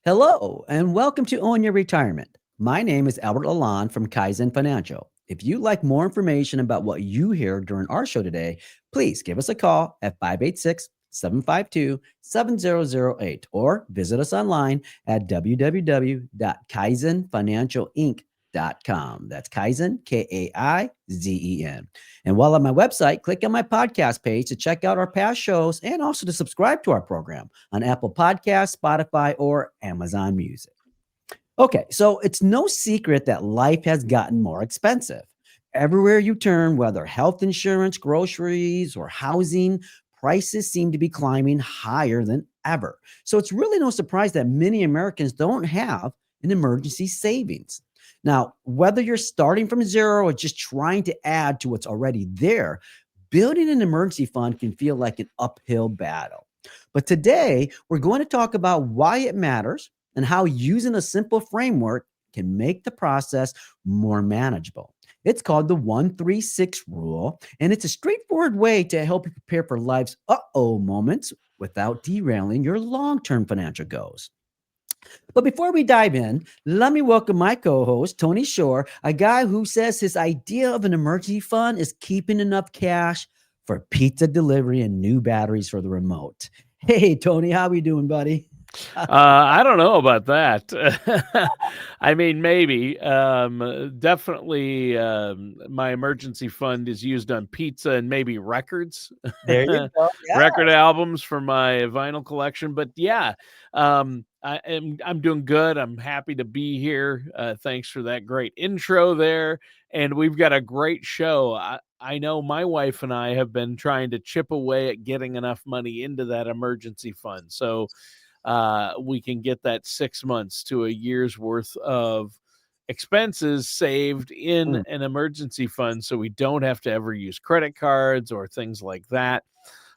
Hello, and welcome to Own Your Retirement. My name is Albert Lalonde from Kaizen Financial. If you'd like more information about what you hear during our show today, please give us a call at 586-752-7008 or visit us online at www.kaizenfinancialinc.com. That's Kaizen, Kaizen. And while on my website, click on my podcast page to check out our past shows and also to subscribe to our program on Apple Podcasts, Spotify, or Amazon Music. Okay, so it's no secret that life has gotten more expensive. Everywhere you turn, whether health insurance, groceries, or housing, prices seem to be climbing higher than ever. So it's really no surprise that many Americans don't have an emergency savings. Now, whether you're starting from zero or just trying to add to what's already there, building an emergency fund can feel like an uphill battle. But today, we're going to talk about why it matters and how using a simple framework can make the process more manageable. It's called the 136 rule, and it's a straightforward way to help you prepare for life's moments without derailing your long term financial goals. But before we dive in, let me welcome my co host, Tony Shore, a guy who says his idea of an emergency fund is keeping enough cash for pizza delivery and new batteries for the remote. Hey, Tony, how we doing, buddy? I don't know about that. I mean, maybe. Definitely, my emergency fund is used on pizza and maybe records, There you go. record albums for my vinyl collection. But yeah, I'm doing good. I'm happy to be here. Thanks for that great intro there. And we've got a great show. I know my wife and I have been trying to chip away at getting enough money into that emergency fund. So we can get that 6 months to a year's worth of expenses saved in Yeah. an emergency fund so we don't have to ever use credit cards or things like that.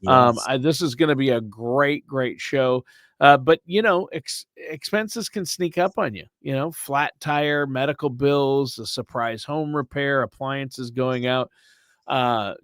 Yes. This is going to be a great show. But expenses can sneak up on you. Flat tire, medical bills, a surprise home repair, appliances going out,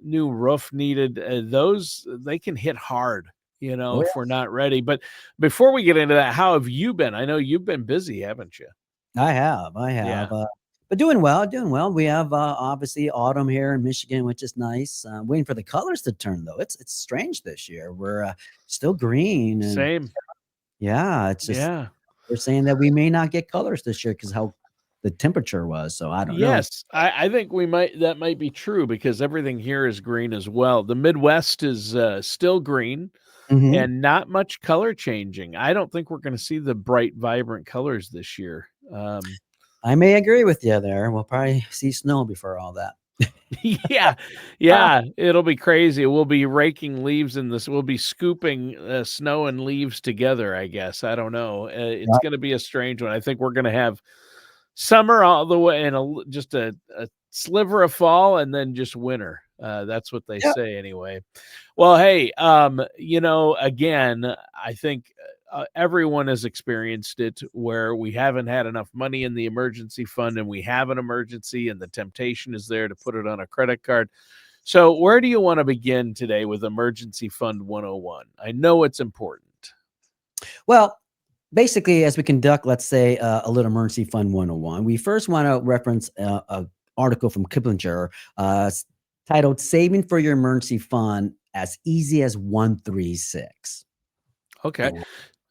new roof needed. Those they can hit hard. Oh, If we're not ready. But before we get into that, how have you been? I know you've been busy, haven't you? I have. I have. Yeah. But doing well, doing well. We have obviously autumn here in Michigan, which is nice. Waiting for the colors to turn though. It's strange this year. We're still green, and Same. yeah, it's just Yeah. they're saying that we may not get colors this year because how the temperature was. So I don't know. Yes, I think that might be true because everything here is green as well. The Midwest is still green Hmm. and not much color changing. I don't think we're going to see the bright, vibrant colors this year. I may agree with you there. We'll probably see snow before all that. Yeah, yeah, it'll be crazy. We'll be raking leaves in this. We'll be scooping snow and leaves together. I guess I don't know. It's going to be a strange one. I think we're going to have summer all the way and just a sliver of fall and then just winter. That's what they Yeah. say anyway. Well, hey, again, I think everyone has experienced it where we haven't had enough money in the emergency fund and we have an emergency and the temptation is there to put it on a credit card. So, where do you want to begin today with Emergency Fund 101? I know it's important. Well, basically, as we conduct, let's say, a little emergency fund 101, we first want to reference a article from Kiplinger titled "Saving for Your Emergency Fund as Easy as 136." Okay.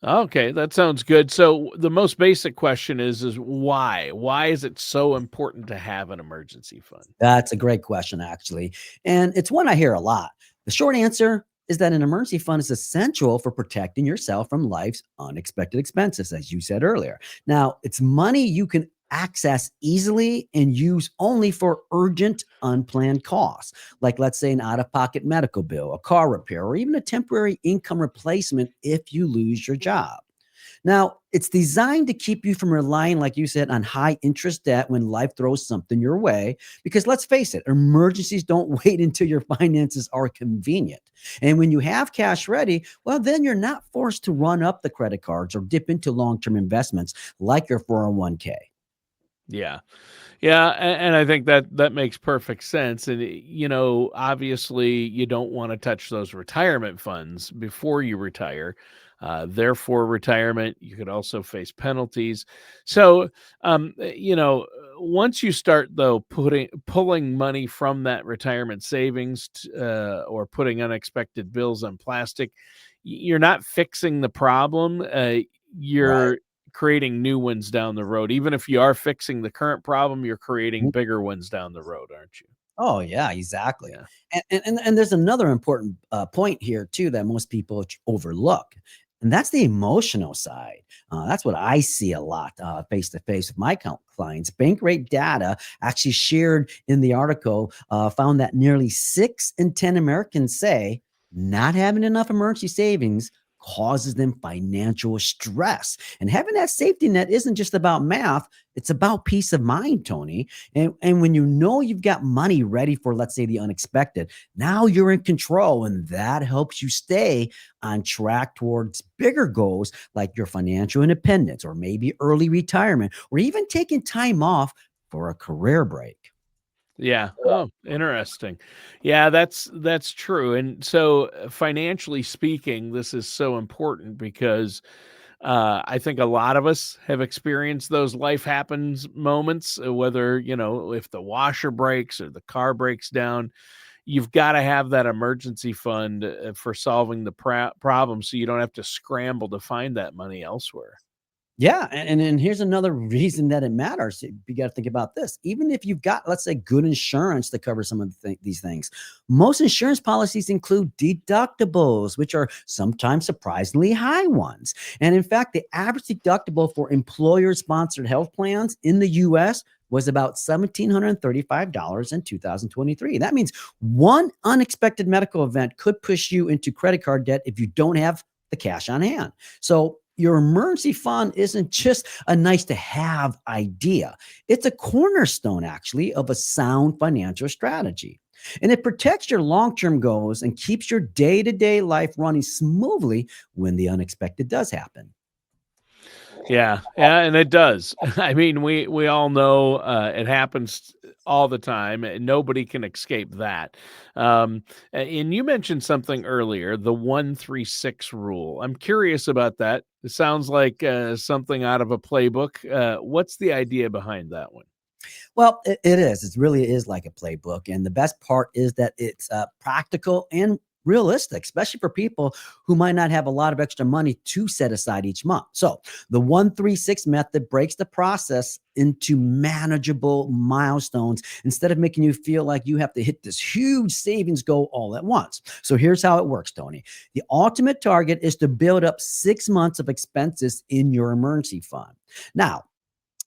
Okay, that sounds good. So the most basic question is why? Why is it so important to have an emergency fund? That's a great question, actually. And it's one I hear a lot. The short answer is that an emergency fund is essential for protecting yourself from life's unexpected expenses, as you said earlier. Now, it's money you can access easily and use only for urgent, unplanned costs, like, let's say, an out of pocket medical bill, a car repair, or even a temporary income replacement if you lose your job. Now, it's designed to keep you from relying, like you said, on high interest debt when life throws something your way. Because let's face it, emergencies don't wait until your finances are convenient. And when you have cash ready, well, then you're not forced to run up the credit cards or dip into long term investments like your 401k. Yeah. Yeah, and I think that makes perfect sense. And obviously, you don't want to touch those retirement funds before you retire. therefore retirement. You could also face penalties. So, once you start though pulling money from that retirement savings or putting unexpected bills on plastic, you're not fixing the problem. Right. You're creating new ones down the road. Even if you are fixing the current problem, you're creating bigger ones down the road, aren't you? Oh, yeah, exactly. Yeah. And there's another important point here too that most people overlook, and that's the emotional side. That's what I see a lot face to face with my clients. Bank rate data actually shared in the article found that nearly 6 in 10 Americans say not having enough emergency savings causes them financial stress. And having that safety net isn't just about math; it's about peace of mind, Tony. And when you know you've got money ready for, let's say, the unexpected, now you're in control, and that helps you stay on track towards bigger goals like your financial independence or maybe early retirement or even taking time off for a career break. Yeah. Oh, interesting. Yeah, that's true. And so, financially speaking, this is so important because I think a lot of us have experienced those life happens moments, whether, if the washer breaks or the car breaks down, you've got to have that emergency fund for solving the problem so you don't have to scramble to find that money elsewhere. Yeah, and here's another reason that it matters. You got to think about this. Even if you've got, let's say, good insurance to cover some of these things, most insurance policies include deductibles, which are sometimes surprisingly high ones. And in fact, the average deductible for employer-sponsored health plans in the U.S. was about $1,735 in 2023. That means one unexpected medical event could push you into credit card debt if you don't have the cash on hand. So your emergency fund isn't just a nice to have idea. It's a cornerstone, actually, of a sound financial strategy. And it protects your long term goals and keeps your day to day life running smoothly when the unexpected does happen. Yeah, yeah, and it does. I mean, we all know it happens all the time, and nobody can escape that. And you mentioned something earlier, the 1-3-6 rule. I'm curious about that. It sounds like something out of a playbook. What's the idea behind that one? Well, it is. It really is like a playbook. And the best part is that it's practical and realistic, especially for people who might not have a lot of extra money to set aside each month. So the 1-3-6 method breaks the process into manageable milestones instead of making you feel like you have to hit this huge savings goal all at once. So here's how it works, Tony. The ultimate target is to build up 6 months of expenses in your emergency fund. Now,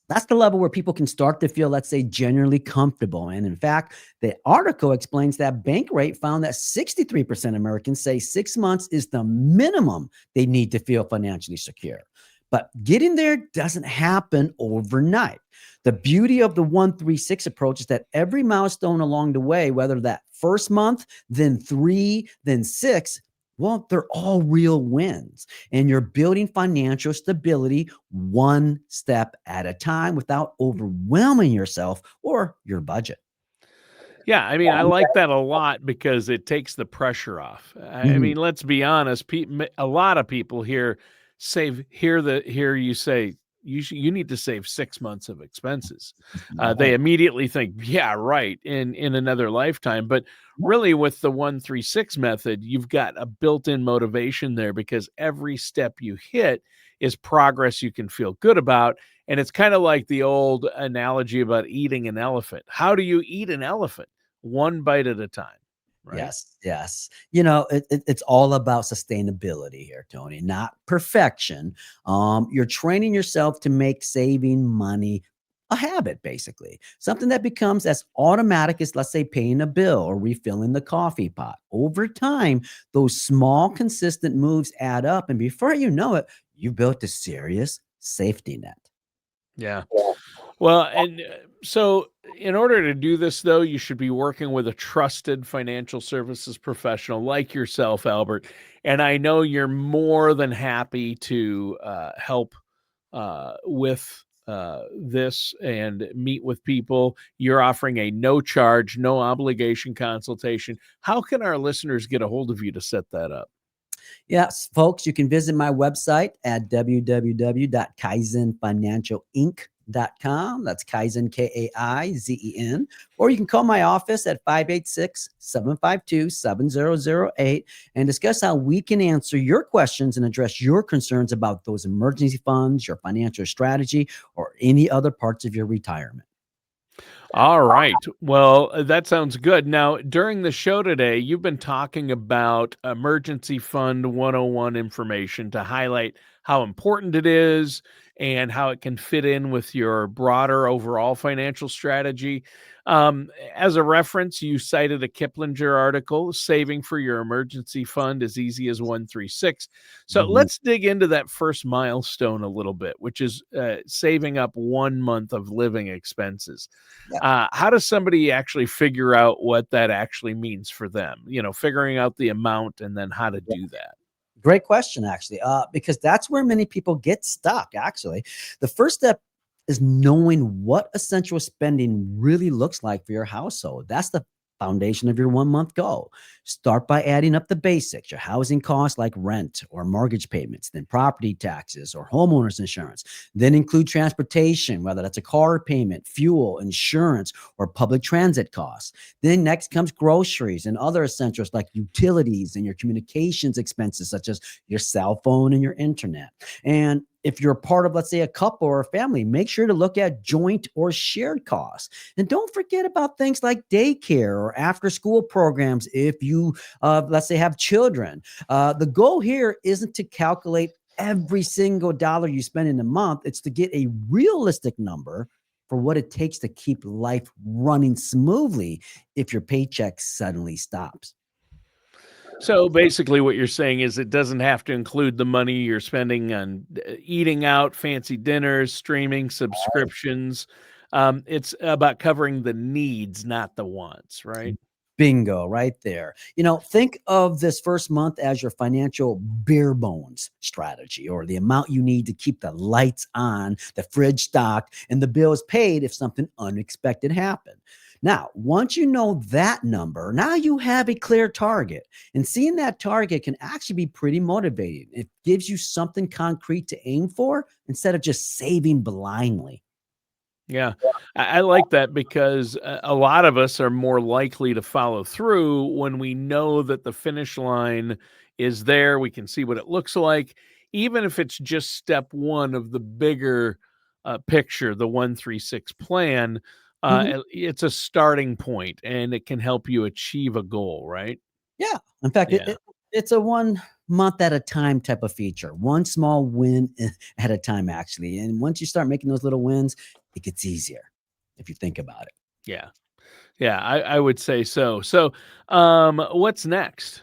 that's the level where people can start to feel, let's say, genuinely comfortable. And in fact, the article explains that bank rate found that 63% Americans say 6 months is the minimum they need to feel financially secure. But getting there doesn't happen overnight. The beauty of the 1-3-6 approach is that every milestone along the way, whether that first month, then 3, then 6, well, they're all real wins. And you're building financial stability one step at a time without overwhelming yourself or your budget. Yeah, I mean, I like that a lot because it takes the pressure off. I Mhm. mean, let's be honest, a lot of people here hear you say you need to save 6 months of expenses. They Right. immediately think, "Yeah, right, in another lifetime." But really with the 1-3-6 method, you've got a built-in motivation there because every step you hit is progress you can feel good about, and it's kind of like the old analogy about eating an elephant. How do you eat an elephant? One bite at a time, right? Yes, yes. It's all about sustainability here, Tony, not perfection. You're training yourself to make saving money a habit, basically, something that becomes as automatic as, let's say, paying a bill or refilling the coffee pot. Over time, those small, consistent moves add up, and before you know it, you built a serious safety net. Yeah. Well, and so in order to do this, though, you should be working with a trusted financial services professional like yourself, Albert. And I know you're more than happy to help with this and meet with people. You're offering a no charge, no obligation consultation. How can our listeners get a hold of you to set that up? Yes, folks, you can visit my website at www.kaizenfinancialinc.com. That's Kaizen, Kaizen. Or you can call my office at 586-752-7008 and discuss how we can answer your questions and address your concerns about those emergency funds, your financial strategy, or any other parts of your retirement. All right. Well, that sounds good. Now, during the show today, you've been talking about emergency fund 101 information to highlight how important it is and how it can fit in with your broader overall financial strategy. As a reference, you cited a Kiplinger article, Saving for Your Emergency Fund as Easy as 136. So Mhm. let's dig into that first milestone a little bit, which is saving up 1 month of living expenses. Yeah. How does somebody actually figure out what that actually means for them? Figuring out the amount and then how to do that. Great question, actually, because that's where many people get stuck. Actually, the first step is knowing what essential spending really looks like for your household. That's the foundation of your 1 month goal. Start by adding up the basics, your housing costs like rent or mortgage payments, then property taxes or homeowners insurance, then include transportation, whether that's a car payment, fuel, insurance, or public transit costs. Then next comes groceries and other essentials like utilities and your communications expenses, such as your cell phone and your internet. And if you're part of, let's say, a couple or a family, make sure to look at joint or shared costs. And don't forget about things like daycare or after school programs if you, let's say, have children. The goal here isn't to calculate every single dollar you spend in a month, it's to get a realistic number for what it takes to keep life running smoothly if your paycheck suddenly stops. So basically, what you're saying is it doesn't have to include the money you're spending on eating out, fancy dinners, streaming, subscriptions. It's about covering the needs, not the wants, right? Bingo, right there. Think of this first month as your financial bare bones strategy, or the amount you need to keep the lights on, the fridge stocked, and the bills paid if something unexpected happened. Now, once you know that number, now you have a clear target. And seeing that target can actually be pretty motivating. It gives you something concrete to aim for instead of just saving blindly. Yeah, I like that because a lot of us are more likely to follow through when we know that the finish line is there. We can see what it looks like, even if it's just step one of the bigger picture, the 136 plan. It's a starting point and it can help you achieve a goal, right? Yeah. In fact, Yeah. it's a 1 month at a time type of feature, one small win at a time, actually. And once you start making those little wins, it gets easier if you think about it. Yeah. Yeah. I would say so. So, what's next?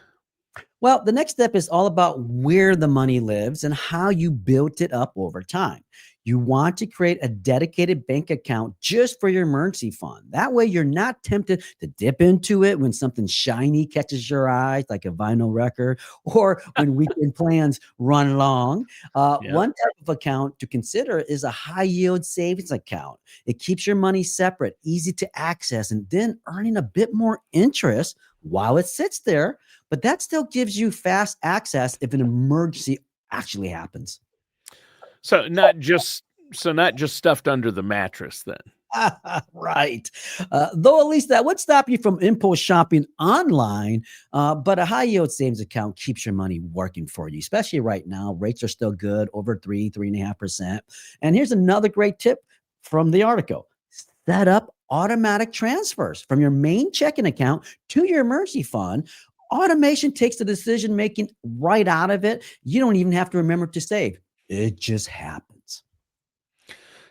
Well, the next step is all about where the money lives and how you built it up over time. You want to create a dedicated bank account just for your emergency fund. That way, you're not tempted to dip into it when something shiny catches your eye, like a vinyl record, or when weekend plans run long. Yeah. One type of account to consider is a high yield savings account. It keeps your money separate, easy to access, and then earning a bit more interest while it sits there, but that still gives you fast access if an emergency actually happens. So not just stuffed under the mattress then. Right. Though at least that would stop you from impulse shopping online. But a high yield savings account keeps your money working for you, especially right now. Rates are still good, over 3.5%. And here's another great tip from the article: set up automatic transfers from your main checking account to your emergency fund. Automation takes the decision making right out of it. You don't even have to remember to save, it just happens.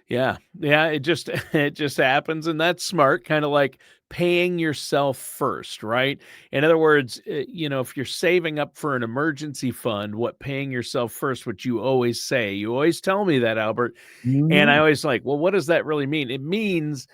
Yeah. Yeah, it just it just happens and that's smart, kind of like paying yourself first, right? In other words, if you're saving up for an emergency fund, what paying yourself first, what you always say. You always tell me that, Albert. And I Mhm. always like, well, what does that really mean? It means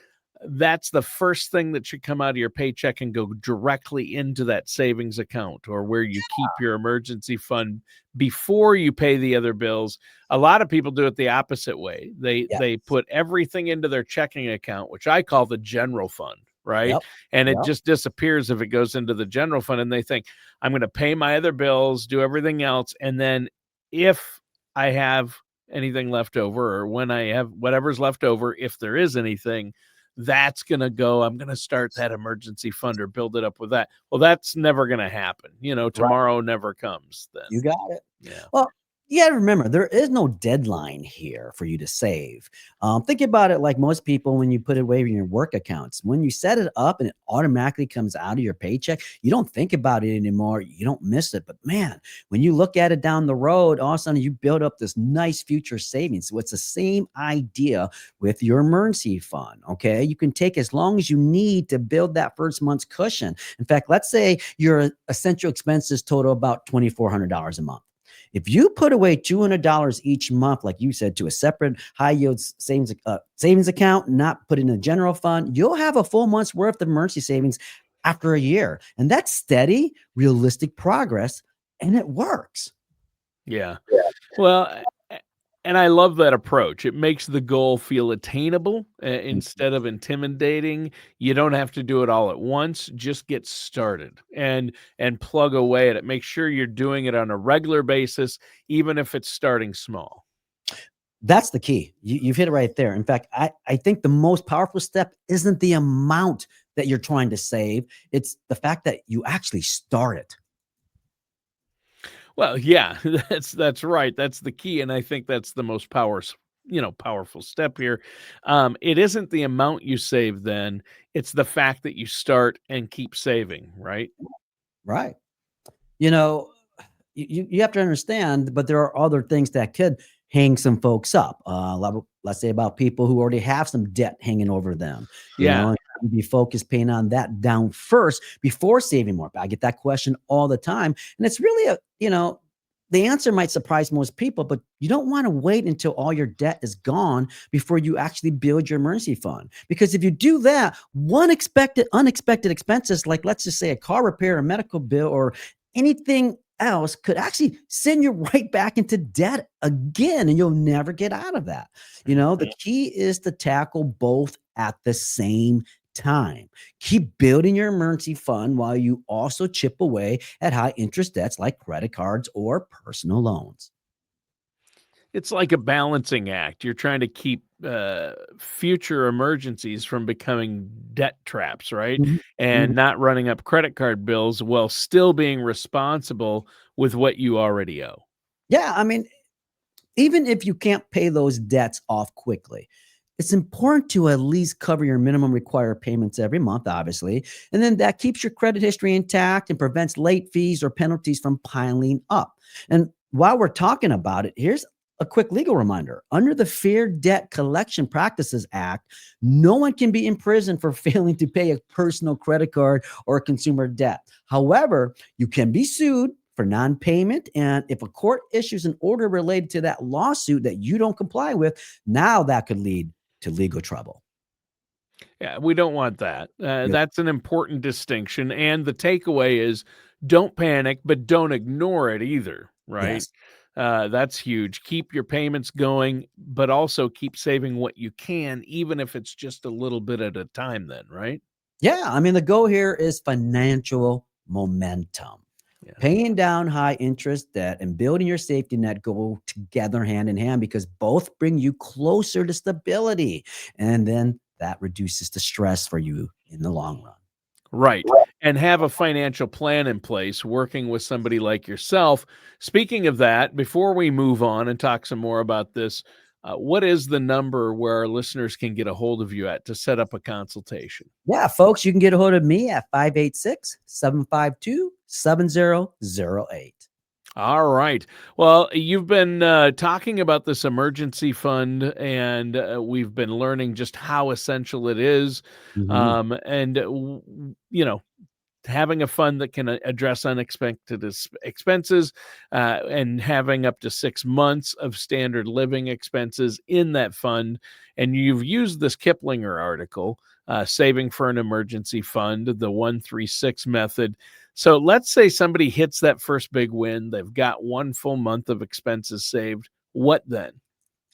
that's the first thing that should come out of your paycheck and go directly into that savings account or where you keep your emergency fund before you pay the other bills. A lot of people do it the opposite way. They Yeah. they put everything into their checking account, which I call the general fund, right? Yep. And it Yep. just disappears if it goes into the general fund. And they think, I'm going to pay my other bills, do everything else. And then if I have anything left over, or when I have whatever's left over, if there is anything, that's going to go, I'm going to start that emergency fund or build it up with that. Well, that's never going to happen. Right. Tomorrow never comes then. You got it. Yeah. Well, you got to remember, there is no deadline here for you to save. Think about it like most people when you put it away in your work accounts. When you set it up and it automatically comes out of your paycheck, you don't think about it anymore. You don't miss it. But man, when you look at it down the road, all of a sudden you build up this nice future savings. So it's the same idea with your emergency fund. Okay. You can take as long as you need to build that first month's cushion. In fact, let's say your essential expenses total about $2,400 a month. If you put away $200 each month, like you said, to a separate high yield savings account, not put in a general fund, you'll have a full month's worth of emergency savings after a year. And that's steady, realistic progress, and it works. Yeah. Well, and I love that approach. It makes the goal feel attainable instead of intimidating. You don't have to do it all at once. Just get started and plug away at it. Make sure you're doing it on a regular basis, even if it's starting small. That's the key. You've hit it right there. In fact, I think the most powerful step isn't the amount that you're trying to save. It's the fact that you actually start it. Well, yeah, that's right. That's the key, and I think that's the most powerful step here. It isn't the amount you save then, it's the fact that you start and keep saving, right? Right. You know, you have to understand, but there are other things that could hang some folks up. Let's say about people who already have some debt hanging over them. Yeah. And be focused paying on that down first before saving more. I get that question all the time, and it's really the answer might surprise most people, but you don't want to wait until all your debt is gone before you actually build your emergency fund. Because if you do that, unexpected expenses, like let's just say a car repair, a medical bill, or anything else could actually send you right back into debt again, and you'll never get out of that. The key is to tackle both at the same time. Keep building your emergency fund while you also chip away at high interest debts like credit cards or personal loans. It's like a balancing act. You're trying to keep future emergencies from becoming debt traps, right? Mhm. Mhm. And not running up credit card bills while still being responsible with what you already owe. Yeah, I mean, even if you can't pay those debts off quickly, it's important to at least cover your minimum required payments every month, obviously. And then that keeps your credit history intact and prevents late fees or penalties from piling up. And while we're talking about it, here's a quick legal reminder. Under the Fair Debt Collection Practices Act, no one can be imprisoned for failing to pay a personal credit card or a consumer debt. However, you can be sued for non-payment. And if a court issues an order related to that lawsuit that you don't comply with, now that could lead to legal trouble. Yeah, we don't want that. Yeah. That's an important distinction. And the takeaway is don't panic, but don't ignore it either, right? Yes. That's huge. Keep your payments going, but also keep saving what you can, even if it's just a little bit at a time, then, right? Yeah. I mean, the goal here is financial momentum. Yeah. Paying down high interest debt and building your safety net go together hand in hand because both bring you closer to stability. And then that reduces the stress for you in the long run. Right. And have a financial plan in place, working with somebody like yourself. Speaking of that, before we move on and talk some more about this, what is the number where our listeners can get a hold of you at to set up a consultation? Yeah, folks, you can get a hold of me at 586-752-7008. All right. Well, you've been talking about this emergency fund, and we've been learning just how essential it is. Mhm. Having a fund that can address unexpected expenses and having up to 6 months of standard living expenses in that fund. And you've used this Kiplinger article, Saving for an Emergency Fund, the 136 method. So let's say somebody hits that first big win. They've got one full month of expenses saved. What then?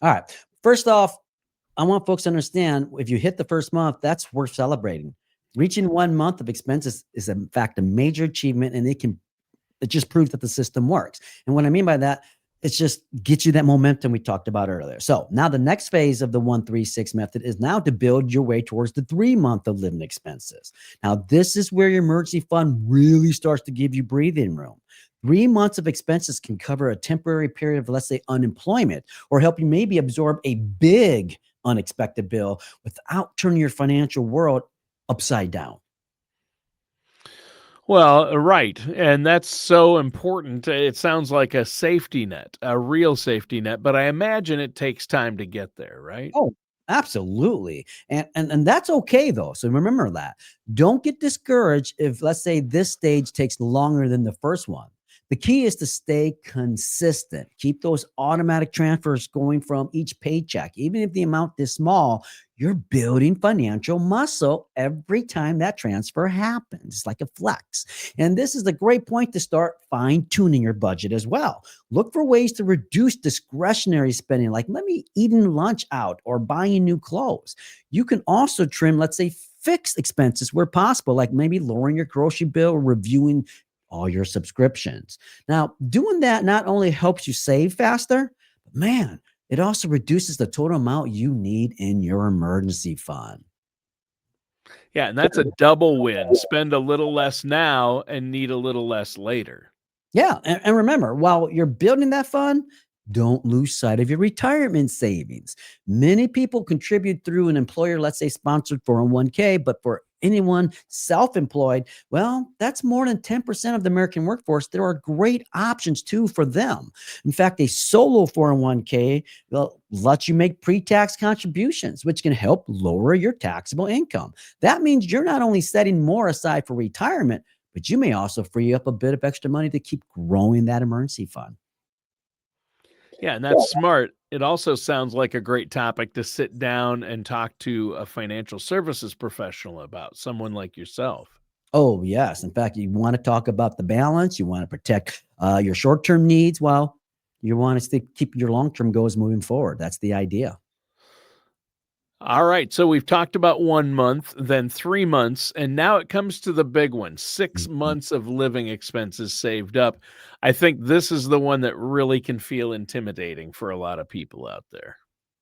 All right. First off, I want folks to understand if you hit the first month, that's worth celebrating. Reaching 1 month of expenses is in fact a major achievement, and it just proves that the system works. And what I mean by that, it's just gets you that momentum we talked about earlier. So now the next phase of the 136 method is now to build your way towards the 3 month of living expenses. Now, this is where your emergency fund really starts to give you breathing room. 3 months of expenses can cover a temporary period of, let's say, unemployment, or help you maybe absorb a big unexpected bill without turning your financial world upside down. Well, right. And that's so important. It sounds like a safety net, a real safety net, but I imagine it takes time to get there, right? Oh, absolutely. And that's okay though. So remember that. Don't get discouraged if, let's say, this stage takes longer than the first one. The key is to stay consistent. Keep those automatic transfers going from each paycheck. Even if the amount is small, you're building financial muscle every time that transfer happens. It's like a flex. And this is a great point to start fine tuning your budget as well. Look for ways to reduce discretionary spending, like maybe eating lunch out or buying new clothes. You can also trim, let's say, fixed expenses where possible, like maybe lowering your grocery bill or reviewing all your subscriptions. Now, doing that not only helps you save faster, but man, it also reduces the total amount you need in your emergency fund. Yeah, and that's a double win. Spend a little less now and need a little less later. Yeah. And remember, while you're building that fund, don't lose sight of your retirement savings. Many people contribute through an employer, let's say sponsored 401k, but for anyone self employed, well, that's more than 10% of the American workforce. There are great options too for them. In fact, a solo 401k will let you make pre tax contributions, which can help lower your taxable income. That means you're not only setting more aside for retirement, but you may also free up a bit of extra money to keep growing that emergency fund. Yeah, and that's smart. It also sounds like a great topic to sit down and talk to a financial services professional about, someone like yourself. Oh, yes. In fact, you want to talk about the balance. You want to protect your short term needs while you want to keep your long term goals moving forward. That's the idea. All right. So we've talked about 1 month, then 3 months, and now it comes to the big one, six Mhm. months of living expenses saved up. I think this is the one that really can feel intimidating for a lot of people out there.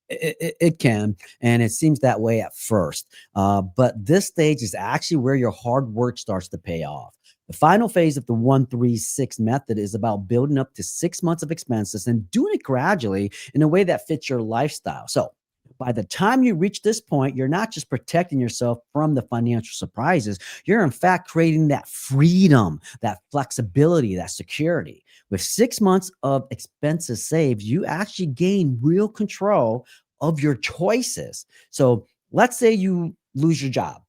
It can, and it seems that way at first. But this stage is actually where your hard work starts to pay off. The final phase of the 136 method is about building up to 6 months of expenses and doing it gradually in a way that fits your lifestyle. So, by the time you reach this point, you're not just protecting yourself from the financial surprises, you're in fact creating that freedom, that flexibility, that security. With 6 months of expenses saved, you actually gain real control of your choices. So let's say you lose your job.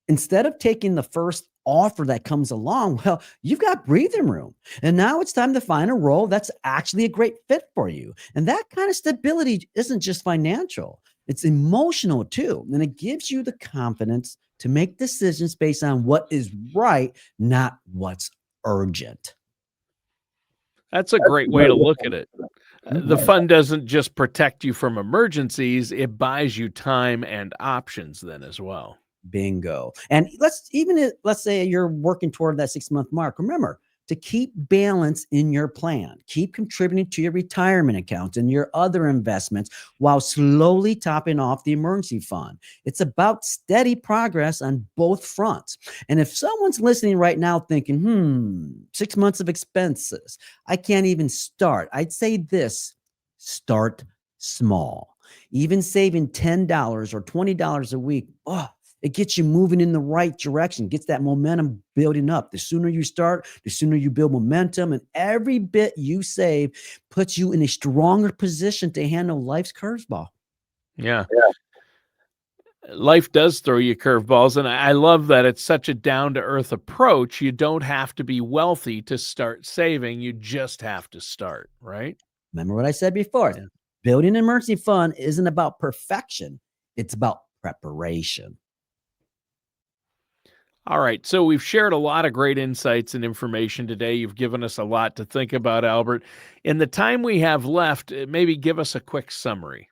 Instead of taking the first offer that comes along, well, you've got breathing room. And now it's time to find a role that's actually a great fit for you. And that kind of stability isn't just financial, it's emotional too. And it gives you the confidence to make decisions based on what is right, not what's urgent. That's a great way to look at it. The Mhm. fund doesn't just protect you from emergencies, it buys you time and options then as well. Bingo. And let's say you're working toward that 6 month mark. Remember to keep balance in your plan. Keep contributing to your retirement accounts and your other investments while slowly topping off the emergency fund. It's about steady progress on both fronts. And if someone's listening right now thinking, 6 months of expenses, I can't even start, I'd say this: start small. Even saving $10 or $20 a week, it gets you moving in the right direction, gets that momentum building up. The sooner you start, the sooner you build momentum, and every bit you save puts you in a stronger position to handle life's curveball. Yeah. Life does throw you curveballs, and I love that it's such a down to earth approach. You don't have to be wealthy to start saving, you just have to start, right? Remember what I said before: Yeah. building an emergency fund isn't about perfection, it's about preparation. All right. So we've shared a lot of great insights and information today. You've given us a lot to think about, Albert. In the time we have left, maybe give us a quick summary.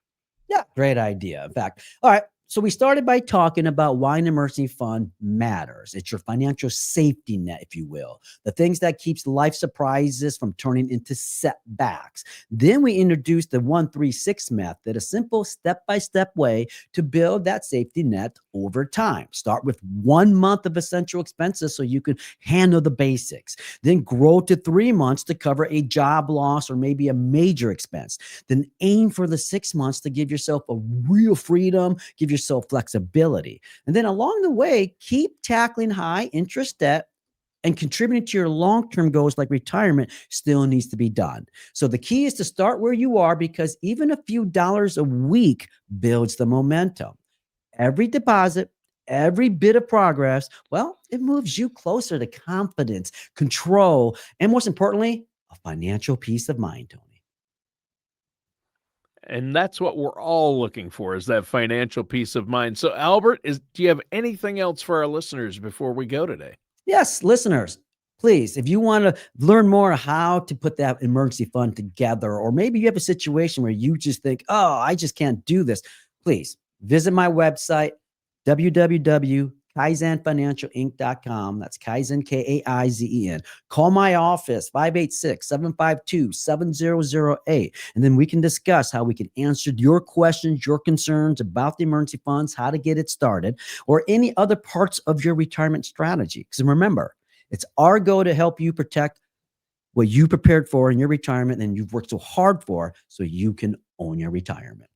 Yeah, great idea. In fact, all right. So we started by talking about why an emergency fund matters. It's your financial safety net, if you will, the things that keeps life surprises from turning into setbacks. Then we introduced the 136 method, a simple step-by-step way to build that safety net over time. Start with 1 month of essential expenses so you can handle the basics. Then grow to 3 months to cover a job loss or maybe a major expense. Then aim for the 6 months to give yourself a real freedom, give yourself flexibility. And then along the way, keep tackling high interest debt and contributing to your long-term goals like retirement still needs to be done. So the key is to start where you are, because even a few dollars a week builds the momentum. Every deposit, every bit of progress, well, it moves you closer to confidence, control, and most importantly, a financial peace of mind, Tony. And that's what we're all looking for, is that financial peace of mind. So Albert, do you have anything else for our listeners before we go today? Yes, listeners, please, if you want to learn more how to put that emergency fund together, or maybe you have a situation where you just think, oh, I just can't do this, please visit my website, www.kaizenfinancialinc.com. That's Kaizen, Kaizen. Call my office, 586-752-7008. And then we can discuss how we can answer your questions, your concerns about the emergency funds, how to get it started, or any other parts of your retirement strategy. Because remember, it's our goal to help you protect what you prepared for in your retirement and you've worked so hard for, so you can own your retirement.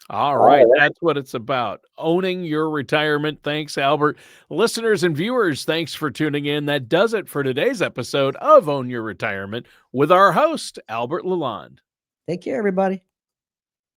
All right. That's what it's about. Owning your retirement. Thanks, Albert. Listeners and viewers, thanks for tuning in. That does it for today's episode of Own Your Retirement with our host, Albert Lalonde. Take care, everybody.